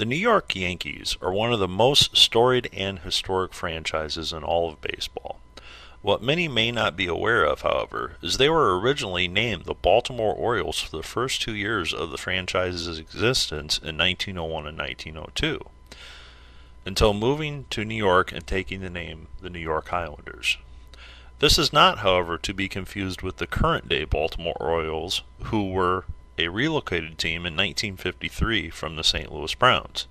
New York Yankees are one of the most storied and historic franchises in all of baseball. What many may not be aware of, however, is they were originally named the Baltimore Orioles for the first 2 years of the franchise's existence in 1901 and 1902, until moving to New York and taking the name the New York Highlanders. This is not, however, to be confused with the current-day Baltimore Orioles, who were a relocated team in 1953 from the St. Louis Browns.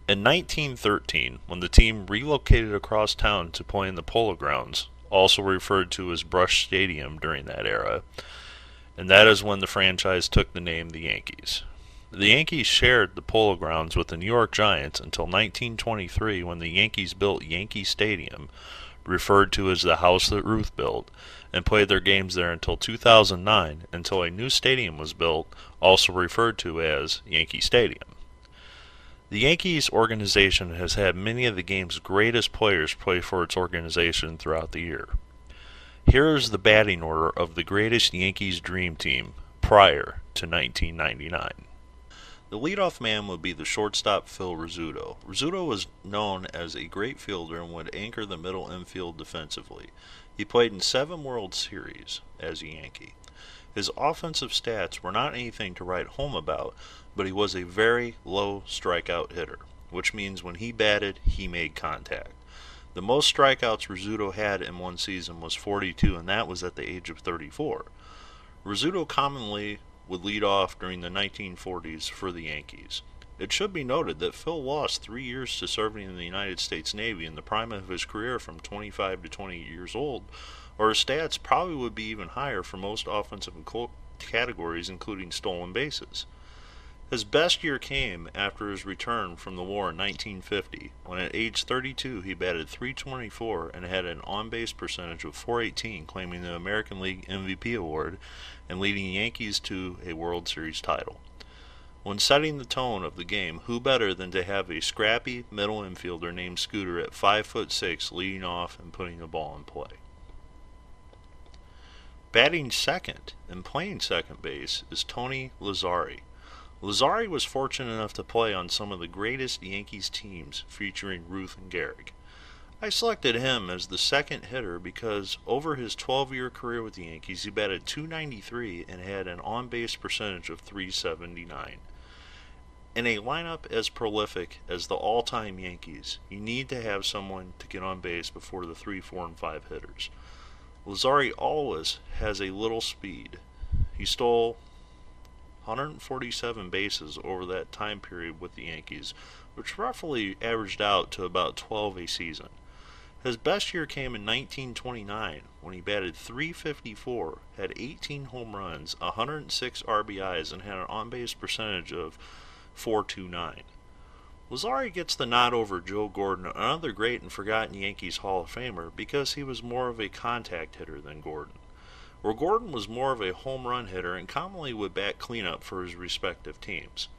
In 1913, when the team relocated across town to play in the Polo Grounds, also referred to as Brush Stadium during that era, and that is when the franchise took the name the Yankees. The Yankees shared the Polo Grounds with the New York Giants until 1923, when the Yankees built Yankee Stadium, referred to as the house that Ruth built, and played their games there until 2009, until a new stadium was built, also referred to as Yankee Stadium. The Yankees organization has had many of the game's greatest players play for its organization throughout the year. Here is the batting order of the greatest Yankees dream team prior to 1999. The leadoff man would be the shortstop Phil Rizzuto. Rizzuto was known as a great fielder and would anchor the middle infield defensively. He played in 7 World Series as a Yankee. His offensive stats were not anything to write home about, but he was a very low strikeout hitter, which means when he batted, he made contact. The most strikeouts Rizzuto had in one season was 42, and that was at the age of 34. Rizzuto commonly would lead off during the 1940s for the Yankees. It should be noted that Phil lost 3 years to serving in the United States Navy in the prime of his career from 25 to 28 years old, or his stats probably would be even higher for most offensive categories, including stolen bases. His best year came after his return from the war in 1950, when at age 32 he batted .324 and had an on-base percentage of .418, claiming the American League MVP award and leading the Yankees to a World Series title. When setting the tone of the game, who better than to have a scrappy middle infielder named Scooter at 5'6" leading off and putting the ball in play. Batting second and playing second base is Tony Lazzari. Lazzari was fortunate enough to play on some of the greatest Yankees teams featuring Ruth and Gehrig. I selected him as the second hitter because over his 12-year career with the Yankees, he batted .293 and had an on-base percentage of .379. In a lineup as prolific as the all-time Yankees, you need to have someone to get on base before the 3, 4, and 5 hitters. Lazzari always has a little speed. He stole 147 bases over that time period with the Yankees, which roughly averaged out to about 12 a season. His best year came in 1929 when he batted .354, had 18 home runs, 106 RBIs, and had an on-base percentage of .429. Lazzari gets the nod over Joe Gordon, another great and forgotten Yankees Hall of Famer, because he was more of a contact hitter than Gordon, where Gordon was more of a home run hitter and commonly would bat cleanup for his respective teams.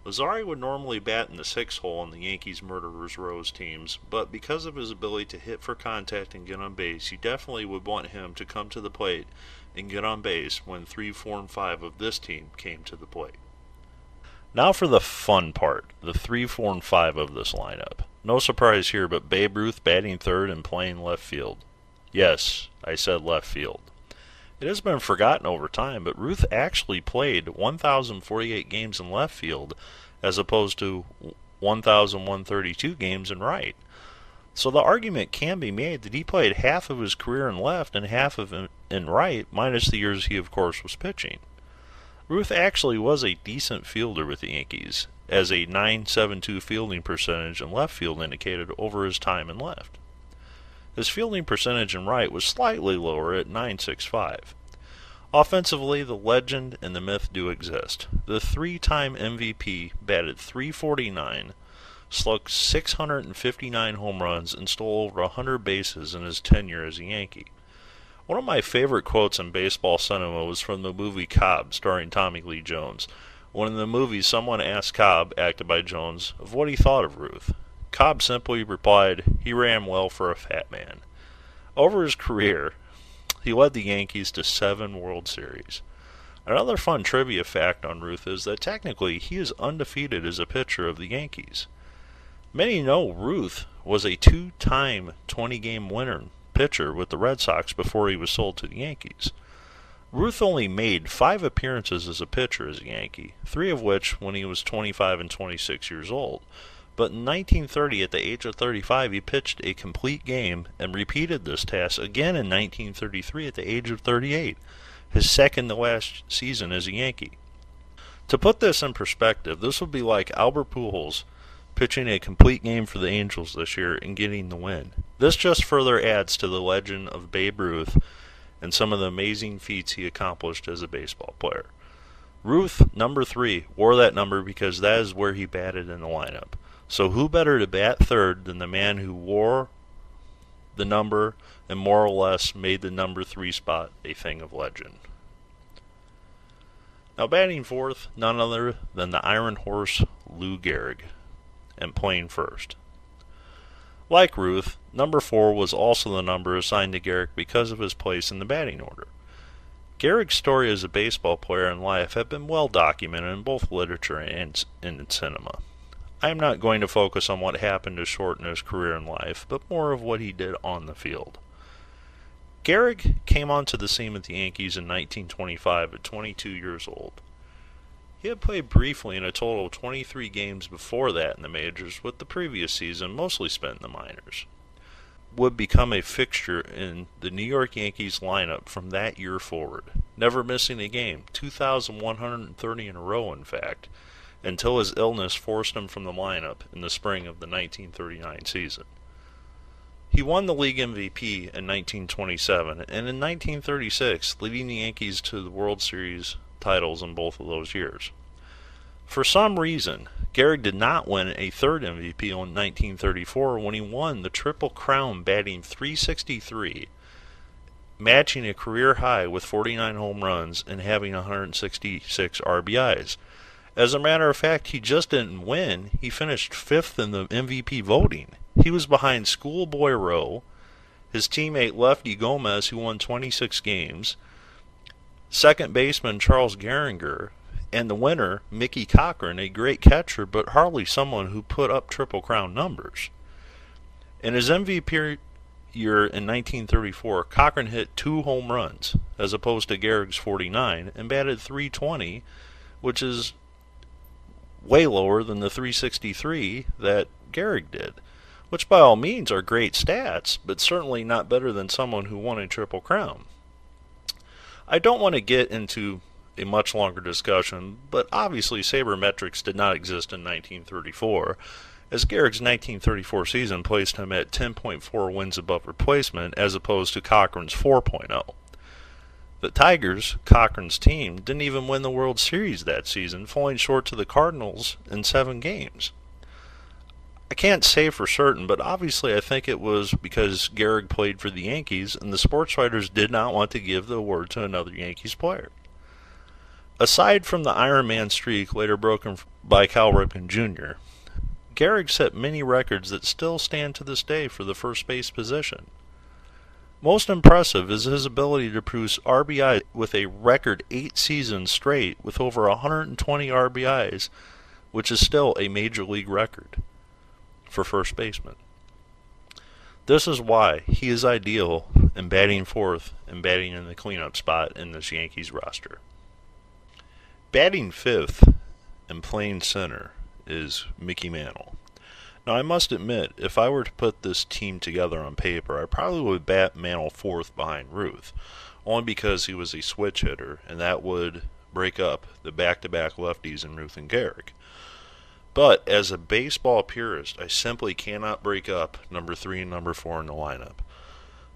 Lazzari would normally bat in the 6th hole on the Yankees Murderers Rows teams, but because of his ability to hit for contact and get on base, you definitely would want him to come to the plate and get on base when 3, 4, and 5 of this team came to the plate. Now for the fun part, the 3, 4, and 5 of this lineup. No surprise here, but Babe Ruth batting third and playing left field. Yes, I said left field. It has been forgotten over time, but Ruth actually played 1,048 games in left field as opposed to 1,132 games in right. So the argument can be made that he played half of his career in left and half of it in right, minus the years he, of course, was pitching. Ruth actually was a decent fielder with the Yankees, as a .972 fielding percentage in left field indicated over his time in left. His fielding percentage in right was slightly lower at .965. Offensively, the legend and the myth do exist. The 3-time MVP batted .349, slugged 659 home runs, and stole over 100 bases in his tenure as a Yankee. One of my favorite quotes in baseball cinema was from the movie Cobb, starring Tommy Lee Jones. When in the movie someone asked Cobb, acted by Jones, of what he thought of Ruth. Cobb simply replied, "He ran well for a fat man." Over his career, he led the Yankees to 7 World Series. Another fun trivia fact on Ruth is that technically he is undefeated as a pitcher of the Yankees. Many know Ruth was a two-time 20-game winner pitcher with the Red Sox before he was sold to the Yankees. Ruth only made 5 appearances as a pitcher as a Yankee, 3 of which when he was 25 and 26 years old. But in 1930, at the age of 35, he pitched a complete game and repeated this task again in 1933 at the age of 38, his second to last season as a Yankee. To put this in perspective, this would be like Albert Pujols pitching a complete game for the Angels this year and getting the win. This just further adds to the legend of Babe Ruth and some of the amazing feats he accomplished as a baseball player. Ruth, number 3, wore that number because that is where he batted in the lineup. So who better to bat third than the man who wore the number and more or less made the number 3 spot a thing of legend. Now batting fourth, none other than the Iron Horse Lou Gehrig, and playing first. Like Ruth, number 4 was also the number assigned to Gehrig because of his place in the batting order. Gehrig's story as a baseball player in life had been well documented in both literature and in cinema. I am not going to focus on what happened to shorten his career in life, but more of what he did on the field. Gehrig came onto the scene with the Yankees in 1925 at 22 years old. He had played briefly in a total of 23 games before that in the majors, with the previous season mostly spent in the minors. Would become a fixture in the New York Yankees lineup from that year forward, never missing a game, 2,130 in a row in fact, until his illness forced him from the lineup in the spring of the 1939 season. He won the league MVP in 1927 and in 1936, leading the Yankees to the World Series titles in both of those years. For some reason, Gehrig did not win a third MVP in 1934 when he won the Triple Crown batting .363, matching a career high with 49 home runs and having 166 RBIs. As a matter of fact, he just didn't win. He finished 5th in the MVP voting. He was behind Schoolboy Rowe, his teammate Lefty Gomez, who won 26 games, second baseman Charles Gehringer, and the winner, Mickey Cochrane, a great catcher, but hardly someone who put up Triple Crown numbers. In his MVP year in 1934, Cochrane hit 2 home runs, as opposed to Gehrig's 49, and batted .320, which is way lower than the .363 that Gehrig did, which by all means are great stats, but certainly not better than someone who won a Triple Crown. I don't want to get into a much longer discussion, but obviously sabermetrics did not exist in 1934, as Gehrig's 1934 season placed him at 10.4 wins above replacement as opposed to Cochrane's 4.0. The Tigers, Cochrane's team, didn't even win the World Series that season, falling short to the Cardinals in 7 games. I can't say for certain, but obviously I think it was because Gehrig played for the Yankees and the sports writers did not want to give the award to another Yankees player. Aside from the Iron Man streak later broken by Cal Ripken Jr., Gehrig set many records that still stand to this day for the first base position. Most impressive is his ability to produce RBI with a record 8 seasons straight with over 120 RBIs, which is still a major league record for first baseman. This is why he is ideal in batting fourth and batting in the cleanup spot in this Yankees roster. Batting fifth and playing center is Mickey Mantle. Now, I must admit, if I were to put this team together on paper, I probably would bat Mantle fourth behind Ruth, only because he was a switch hitter, and that would break up the back-to-back lefties in Ruth and Gehrig. But as a baseball purist, I simply cannot break up number 3 and number 4 in the lineup.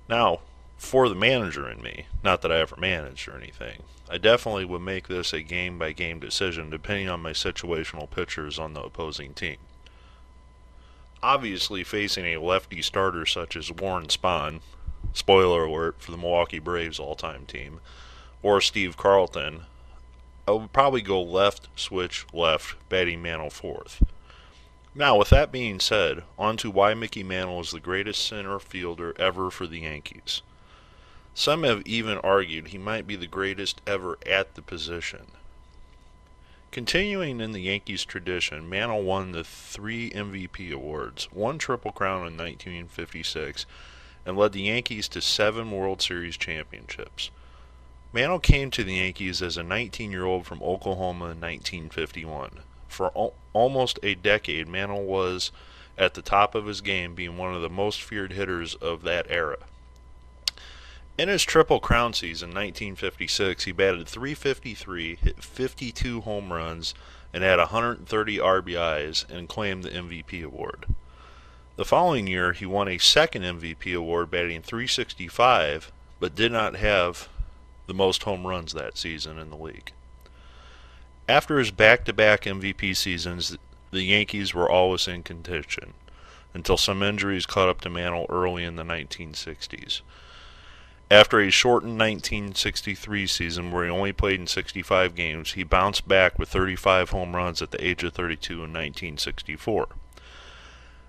Now, for the manager in me, not that I ever managed or anything, I definitely would make this a game-by-game decision depending on my situational pitchers on the opposing team. Obviously, facing a lefty starter such as Warren Spahn, spoiler alert for the Milwaukee Braves all-time team, or Steve Carlton, I would probably go left, switch, left, batting Mantle fourth. Now, with that being said, on to why Mickey Mantle is the greatest center fielder ever for the Yankees. Some have even argued he might be the greatest ever at the position. Continuing in the Yankees tradition, Mantle won the 3 MVP awards, 1 Triple Crown in 1956, and led the Yankees to 7 World Series championships. Mantle came to the Yankees as a 19-year-old from Oklahoma in 1951. For almost a decade, Mantle was at the top of his game, being one of the most feared hitters of that era. In his Triple Crown season, 1956, he batted .353, hit 52 home runs, and had 130 RBIs, and claimed the MVP award. The following year, he won a second MVP award, batting .365, but did not have the most home runs that season in the league. After his back-to-back MVP seasons, the Yankees were always in contention, until some injuries caught up to Mantle early in the 1960s. After a shortened 1963 season where he only played in 65 games, he bounced back with 35 home runs at the age of 32 in 1964.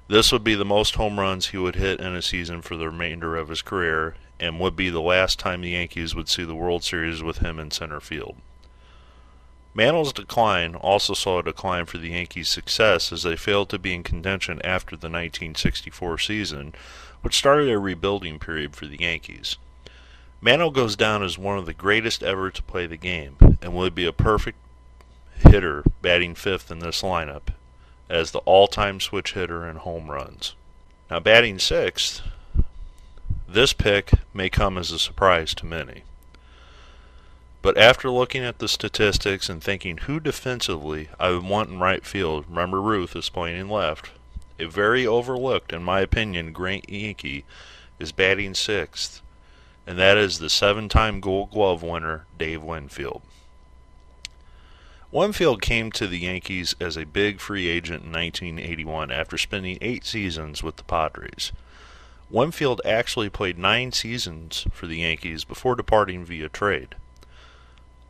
This would be the most home runs he would hit in a season for the remainder of his career, and would be the last time the Yankees would see the World Series with him in center field. Mantle's decline also saw a decline for the Yankees' success as they failed to be in contention after the 1964 season, which started a rebuilding period for the Yankees. Mantle goes down as one of the greatest ever to play the game, and would be a perfect hitter batting 5th in this lineup as the all-time switch hitter in home runs. Now batting 6th, this pick may come as a surprise to many. But after looking at the statistics and thinking who defensively I would want in right field, remember Ruth is playing in left, a very overlooked, in my opinion, great Yankee is batting 6th, and that is the 7-time Gold Glove winner, Dave Winfield. Winfield came to the Yankees as a big free agent in 1981 after spending 8 seasons with the Padres. Winfield actually played 9 seasons for the Yankees before departing via trade.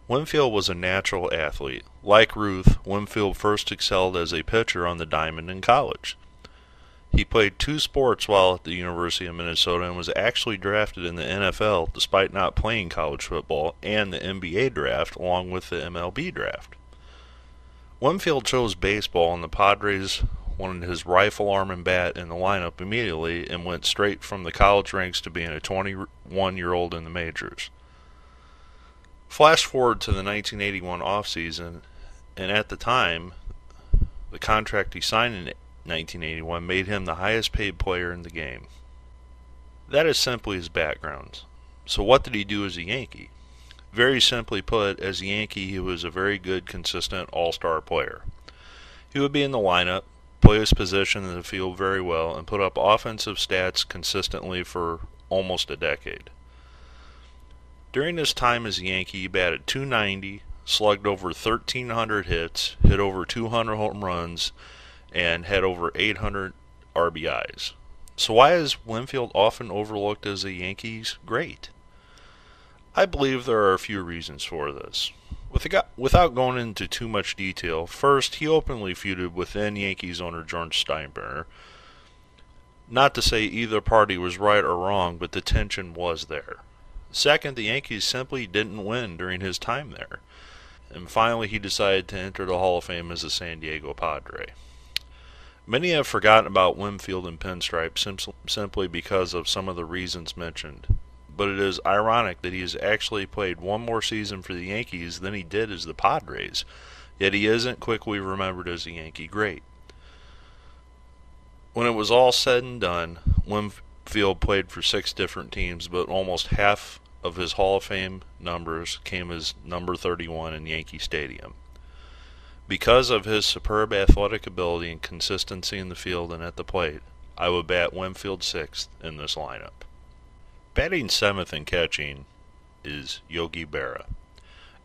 Winfield was a natural athlete. Like Ruth, Winfield first excelled as a pitcher on the diamond in college. He played 2 sports while at the University of Minnesota and was actually drafted in the NFL despite not playing college football, and the NBA draft along with the MLB draft. Winfield chose baseball, and the Padres wanted his rifle arm and bat in the lineup immediately and went straight from the college ranks to being a 21-year-old in the majors. Flash forward to the 1981 offseason, and at the time, the contract he signed in 1981 made him the highest paid player in the game. That is simply his background. So what did he do as a Yankee? Very simply put, as a Yankee, he was a very good, consistent all-star player. He would be in the lineup, play his position in the field very well, and put up offensive stats consistently for almost a decade. During his time as a Yankee, he batted .290, slugged over 1,300 hits, hit over 200 home runs, and had over 800 RBIs. So why is Winfield often overlooked as a Yankees great? I believe there are a few reasons for this. Without going into too much detail, first, he openly feuded with then Yankees owner George Steinbrenner. Not to say either party was right or wrong, but the tension was there. Second, the Yankees simply didn't win during his time there. And finally, he decided to enter the Hall of Fame as a San Diego Padre. Many have forgotten about Winfield and pinstripes simply because of some of the reasons mentioned. But it is ironic that he has actually played 1 more season for the Yankees than he did as the Padres, yet he isn't quickly remembered as a Yankee great. When it was all said and done, Winfield played for 6 different teams, but almost half of his Hall of Fame numbers came as number 31 in Yankee Stadium. Because of his superb athletic ability and consistency in the field and at the plate, I would bat Winfield 6th in this lineup. Batting 7th and catching is Yogi Berra.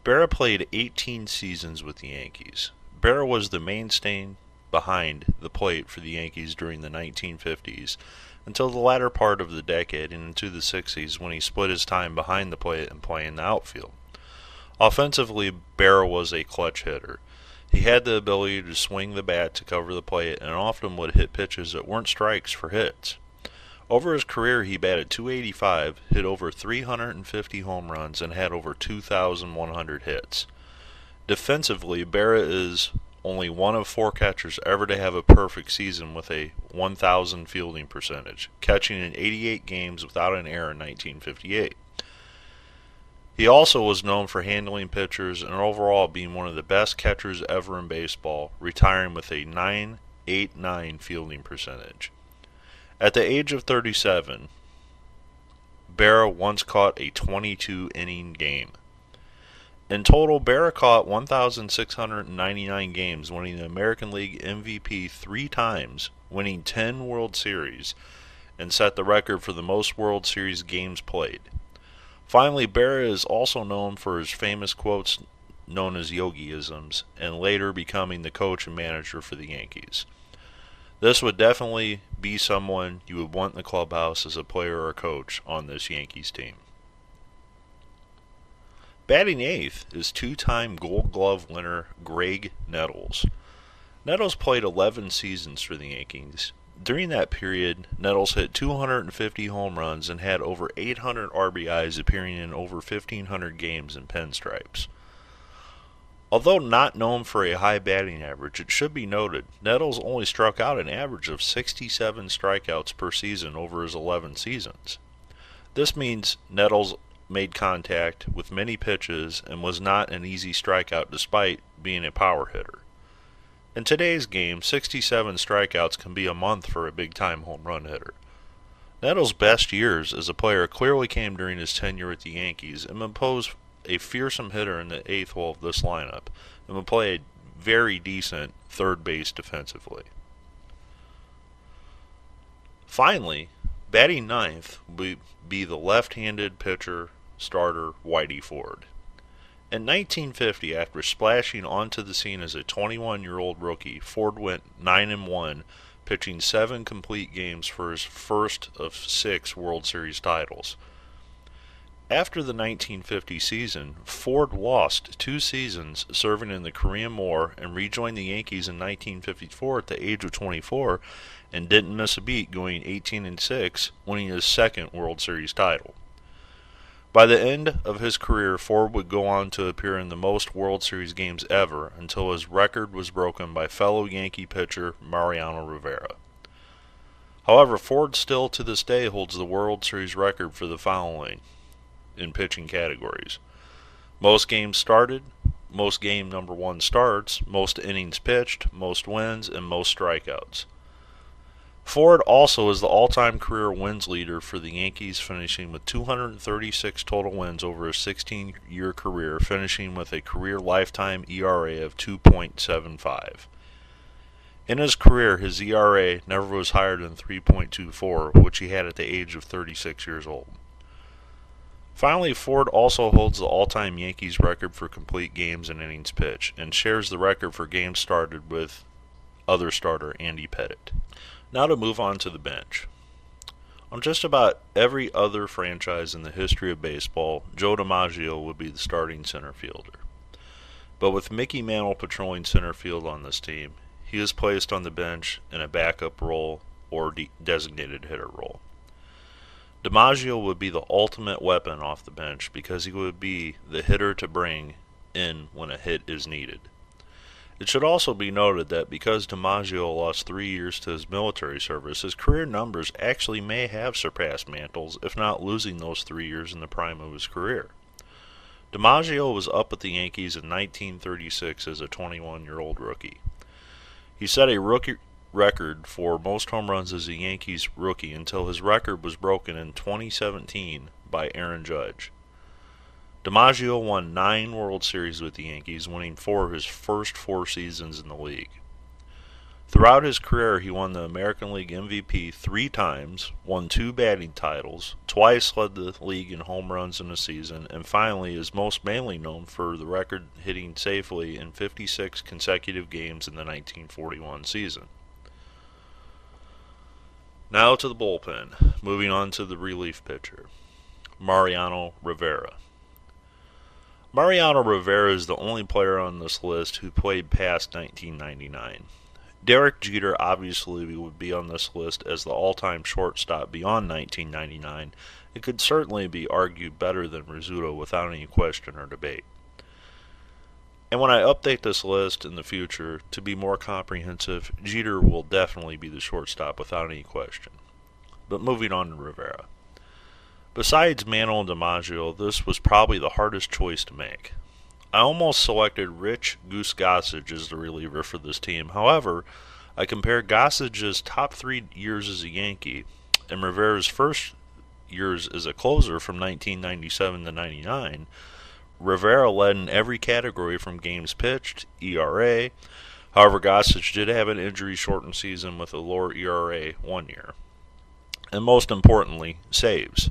Berra played 18 seasons with the Yankees. Berra was the mainstay behind the plate for the Yankees during the 1950s until the latter part of the decade and into the 60s when he split his time behind the plate and playing the outfield. Offensively, Berra was a clutch hitter. He had the ability to swing the bat to cover the plate and often would hit pitches that weren't strikes for hits. Over his career, he batted .285, hit over 350 home runs, and had over 2,100 hits. Defensively, Berra is only one of 4 catchers ever to have a perfect season with a 1,000 fielding percentage, catching in 88 games without an error in 1958. He also was known for handling pitchers and overall being one of the best catchers ever in baseball, retiring with a .989 fielding percentage. At the age of 37, Berra once caught a 22-inning game. In total, Berra caught 1,699 games, winning the American League MVP 3 times, winning 10 World Series, and set the record for the most World Series games played. Finally, Berra is also known for his famous quotes known as Yogi-isms, and later becoming the coach and manager for the Yankees. This would definitely be someone you would want in the clubhouse as a player or coach on this Yankees team. Batting 8th is 2-time Gold Glove winner Graig Nettles. Nettles played 11 seasons for the Yankees. During that period, Nettles hit 250 home runs and had over 800 RBIs, appearing in over 1,500 games in pinstripes. Although not known for a high batting average, it should be noted Nettles only struck out an average of 67 strikeouts per season over his 11 seasons. This means Nettles made contact with many pitches and was not an easy strikeout despite being a power hitter. In today's game, 67 strikeouts can be a month for a big-time home run hitter. Nettles' best years as a player clearly came during his tenure at the Yankees, and would pose a fearsome hitter in the 8th hole of this lineup, and would play a very decent third base defensively. Finally, batting 9th would be the left-handed pitcher starter Whitey Ford. In 1950, after splashing onto the scene as a 21-year-old rookie, Ford went 9-1, pitching 7 complete games for his first of 6 World Series titles. After the 1950 season, Ford lost 2 seasons serving in the Korean War and rejoined the Yankees in 1954 at the age of 24 and didn't miss a beat, going 18-6, winning his 2nd World Series title. By the end of his career, Ford would go on to appear in the most World Series games ever until his record was broken by fellow Yankee pitcher Mariano Rivera. However, Ford still to this day holds the World Series record for the following in pitching categories: most games started, most game number 1 starts, most innings pitched, most wins, and most strikeouts. Ford also is the all-time career wins leader for the Yankees, finishing with 236 total wins over his 16-year career, finishing with a career lifetime ERA of 2.75. In his career, his ERA never was higher than 3.24, which he had at the age of 36 years old. Finally, Ford also holds the all-time Yankees record for complete games and innings pitched, and shares the record for games started with other starter Andy Pettitte. Now to move on to the bench. On just about every other franchise in the history of baseball, Joe DiMaggio would be the starting center fielder. But with Mickey Mantle patrolling center field on this team, he is placed on the bench in a backup role or designated hitter role. DiMaggio would be the ultimate weapon off the bench because he would be the hitter to bring in when a hit is needed. It should also be noted that because DiMaggio lost 3 years to his military service, his career numbers actually may have surpassed Mantle's, if not losing those 3 years in the prime of his career. DiMaggio was up with the Yankees in 1936 as a 21-year-old rookie. He set a rookie record for most home runs as a Yankees rookie until his record was broken in 2017 by Aaron Judge. DiMaggio won 9 World Series with the Yankees, winning 4 of his first 4 seasons in the league. Throughout his career, he won the American League MVP 3 times, won 2 batting titles, twice led the league in home runs in a season, and finally is most mainly known for the record hitting safely in 56 consecutive games in the 1941 season. Now to the bullpen, moving on to the relief pitcher, Mariano Rivera. Mariano Rivera is the only player on this list who played past 1999. Derek Jeter obviously would be on this list as the all-time shortstop beyond 1999. It could certainly be argued better than Rizzuto without any question or debate. And when I update this list in the future to be more comprehensive, Jeter will definitely be the shortstop without any question. But moving on to Rivera. Besides Mantle and DiMaggio, this was probably the hardest choice to make. I almost selected Rich Goose Gossage as the reliever for this team. However, I compared Gossage's top 3 years as a Yankee and Rivera's first years as a closer from 1997 to 99. Rivera led in every category from games pitched, ERA. However, Gossage did have an injury-shortened season with a lower ERA one year. And most importantly, saves.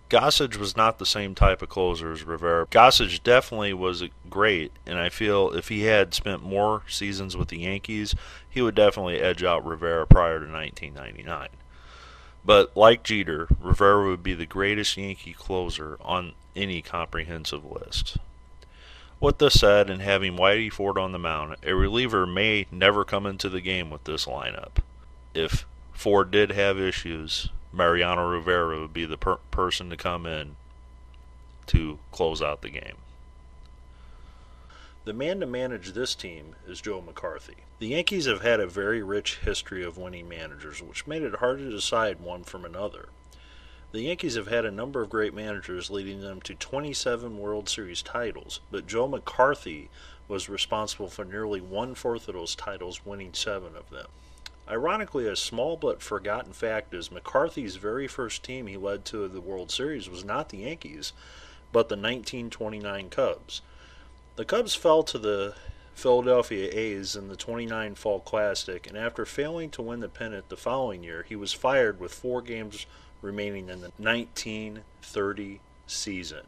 Gossage was not the same type of closer as Rivera. Gossage definitely was great, and I feel if he had spent more seasons with the Yankees, he would definitely edge out Rivera prior to 1999. But like Jeter, Rivera would be the greatest Yankee closer on any comprehensive list. With this said, and having Whitey Ford on the mound, a reliever may never come into the game with this lineup. If Ford did have issues, Mariano Rivera would be the person to come in to close out the game. The man to manage this team is Joe McCarthy. The Yankees have had a very rich history of winning managers, which made it hard to decide one from another. The Yankees have had a number of great managers, leading them to 27 World Series titles, but Joe McCarthy was responsible for nearly 1/4 of those titles, winning 7 of them. Ironically, a small but forgotten fact is McCarthy's very first team he led to the World Series was not the Yankees, but the 1929 Cubs. The Cubs fell to the Philadelphia A's in the 29 Fall Classic, and after failing to win the pennant the following year, he was fired with 4 games remaining in the 1930 season.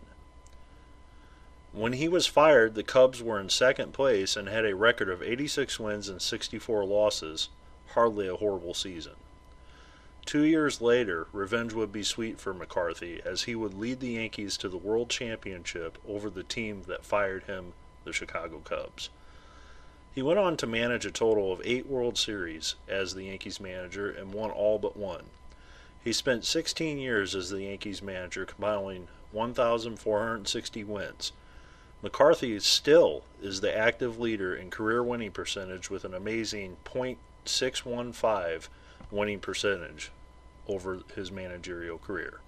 When he was fired, the Cubs were in second place and had a record of 86 wins and 64 losses. Hardly a horrible season. 2 years later, revenge would be sweet for McCarthy as he would lead the Yankees to the World Championship over the team that fired him, the Chicago Cubs. He went on to manage a total of 8 World Series as the Yankees manager and won all but one. He spent 16 years as the Yankees manager, compiling 1,460 wins. McCarthy still is the active leader in career winning percentage with an amazing .615 winning percentage over his managerial career.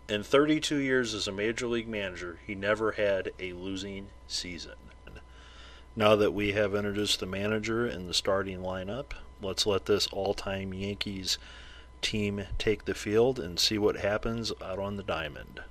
In 32 years as a major league manager, he never had a losing season. Now that we have introduced the manager and the starting lineup, let's let this all-time Yankees team take the field and see what happens out on the diamond.